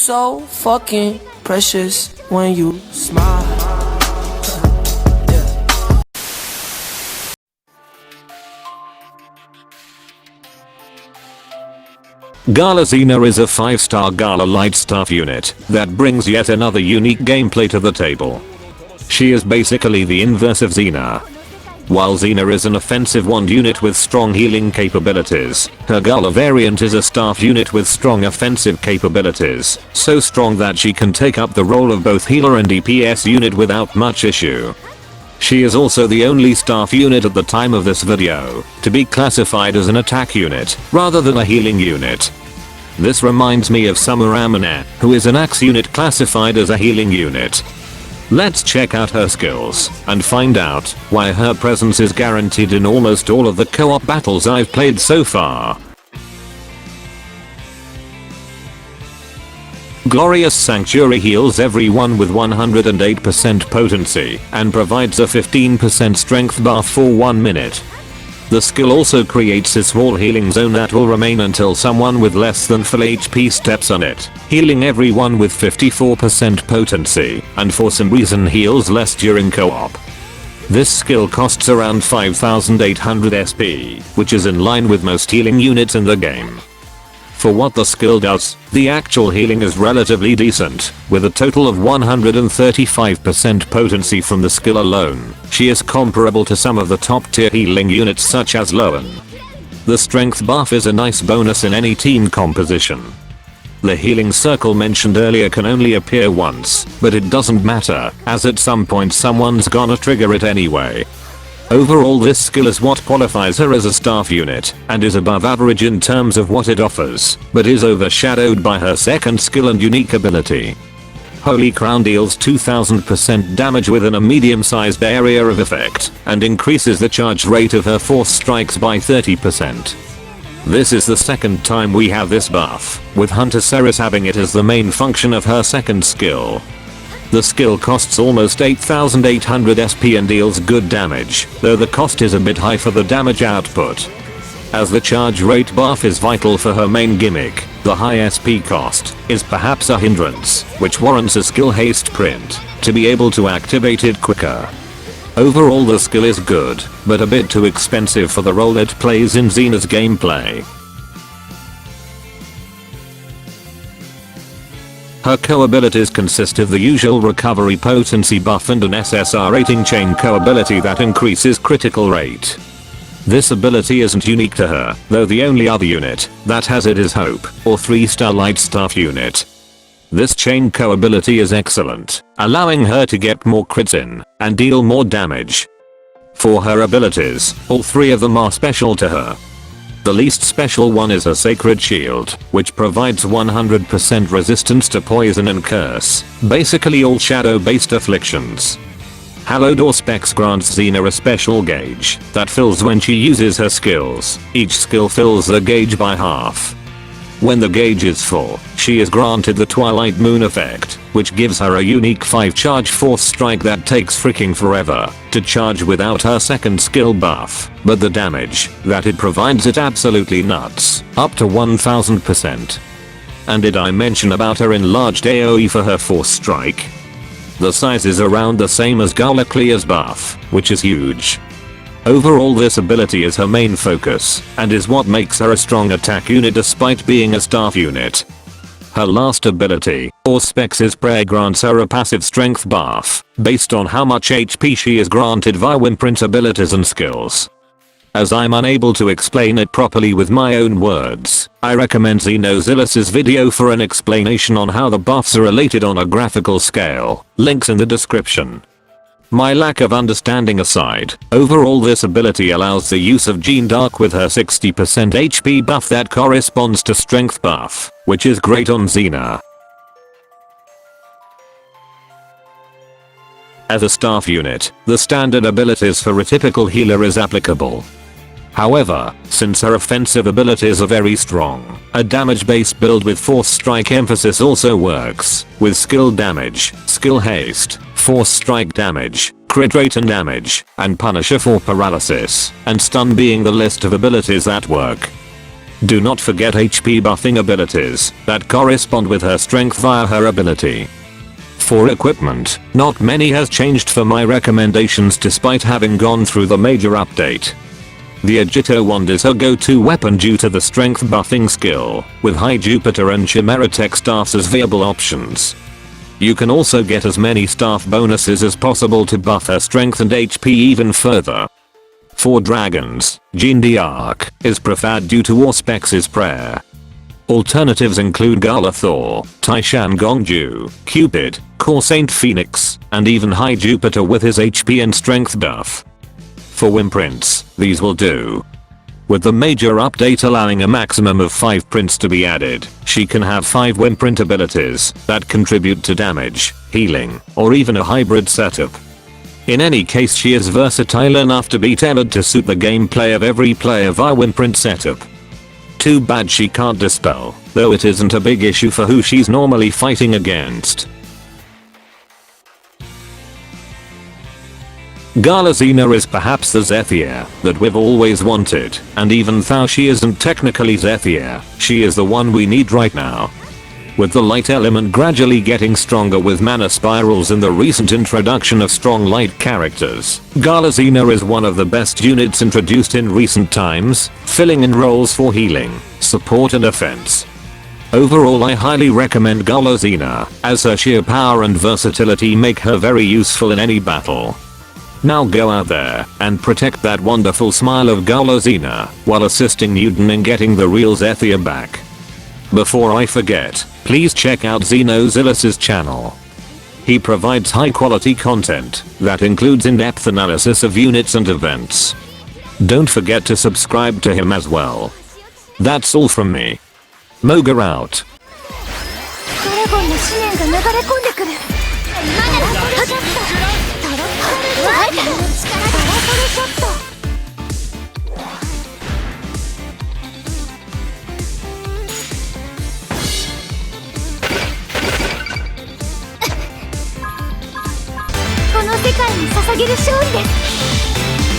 so fucking precious when you smile. Gala Zena is a 5-star Gala light staff unit that brings yet another unique gameplay to the table. She is basically the inverse of Zena. While Zena is an offensive wand unit with strong healing capabilities, her Gala variant is a staff unit with strong offensive capabilities, so strong that she can take up the role of both healer and DPS unit without much issue. She is also the only staff unit at the time of this video to be classified as an attack unit rather than a healing unit. This reminds me of Summer Amane, who is an axe unit classified as a healing unit. Let's check out her skills and find out why her presence is guaranteed in almost all of the co-op battles I've played so far. Glorious Sanctuary heals everyone with 108% potency and provides a 15% strength buff for 1 minute. The skill also creates a small healing zone that will remain until someone with less than full HP steps on it, healing everyone with 54% potency, and for some reason heals less during co-op. This skill costs around 5800 SP, which is in line with most healing units in the game. For what the skill does, the actual healing is relatively decent, with a total of 135% potency from the skill alone. She is comparable to some of the top tier healing units such as Lowen. The strength buff is a nice bonus in any team composition. The healing circle mentioned earlier can only appear once, but it doesn't matter, as at some point someone's gonna trigger it anyway. Overall, this skill is what qualifies her as a staff unit, and is above average in terms of what it offers, but is overshadowed by her second skill and unique ability. Holy Crown deals 2000% damage within a medium-sized area of effect, and increases the charge rate of her force strikes by 30%. This is the second time we have this buff, with Hunter Ceres having it as the main function of her second skill. The skill costs almost 8800 SP and deals good damage, though the cost is a bit high for the damage output. As the charge rate buff is vital for her main gimmick, the high SP cost is perhaps a hindrance, which warrants a skill haste print to be able to activate it quicker. Overall, the skill is good, but a bit too expensive for the role it plays in Zena's gameplay. Her co-abilities consist of the usual recovery potency buff and an SSR rating chain co-ability that increases critical rate. This ability isn't unique to her, though the only other unit that has it is Hope, or 3-star light staff unit. This chain co-ability is excellent, allowing her to get more crits in and deal more damage. For her abilities, all 3 of them are special to her. The least special one is a Sacred Shield, which provides 100% resistance to poison and curse, basically all shadow-based afflictions. Hallowed Auspex grants Zena a special gauge that fills when she uses her skills. Each skill fills the gauge by half. When the gauge is full, she is granted the Twilight Moon effect, which gives her a unique 5-charge force strike that takes freaking forever to charge without her second skill buff, but the damage that it provides is absolutely nuts, up to 1000%. And did I mention about her enlarged AoE for her force strike? The size is around the same as Galaclea's buff, which is huge. Overall, this ability is her main focus, and is what makes her a strong attack unit despite being a staff unit. Her last ability, Auspex's Prayer, grants her a passive strength buff, based on how much HP she is granted via imprint abilities and skills. As I'm unable to explain it properly with my own words, I recommend XenoXilus' video for an explanation on how the buffs are related on a graphical scale, links in the description. My lack of understanding aside, overall this ability allows the use of Jean Dark with her 60% HP buff that corresponds to strength buff, which is great on Zena. As a staff unit, the standard abilities for a typical healer is applicable. However, since her offensive abilities are very strong, a damage-based build with force strike emphasis also works, with skill damage, skill haste, force strike damage, crit rate and damage, and Punisher for paralysis, and stun being the list of abilities that work. Do not forget HP buffing abilities that correspond with her strength via her ability. For equipment, not many has changed for my recommendations despite having gone through the major update. The Agito wand is her go-to weapon due to the strength buffing skill, with High Jupiter and Chimera Tech staffs as viable options. You can also get as many staff bonuses as possible to buff her strength and HP even further. For dragons, Zodiark is preferred due to Auspex's prayer. Alternatives include Gala Thor, Taishan Gongju, Cupid, Core Saint Phoenix, and even High Jupiter with his HP and strength buff. For Wimprints, these will do. With the major update allowing a maximum of 5 prints to be added, she can have 5 Wimprint abilities that contribute to damage, healing, or even a hybrid setup. In any case, she is versatile enough to be tailored to suit the gameplay of every player via Wimprint setup. Too bad she can't dispel, though it isn't a big issue for who she's normally fighting against. Gala Zena is perhaps the Zephyr that we've always wanted, and even though she isn't technically Zephyr, she is the one we need right now. With the light element gradually getting stronger with mana spirals and the recent introduction of strong light characters, Gala Zena is one of the best units introduced in recent times, filling in roles for healing, support and defense. Overall, I highly recommend Gala Zena, as her sheer power and versatility make her very useful in any battle. Now go out there and protect that wonderful smile of Gala Zena while assisting Newton in getting the real Zephyr back. Before I forget, please check out XenoXilus' channel. He provides high quality content that includes in-depth analysis of units and events. Don't forget to subscribe to him as well. That's all from me. Moga out. この世界に捧げる勝利です。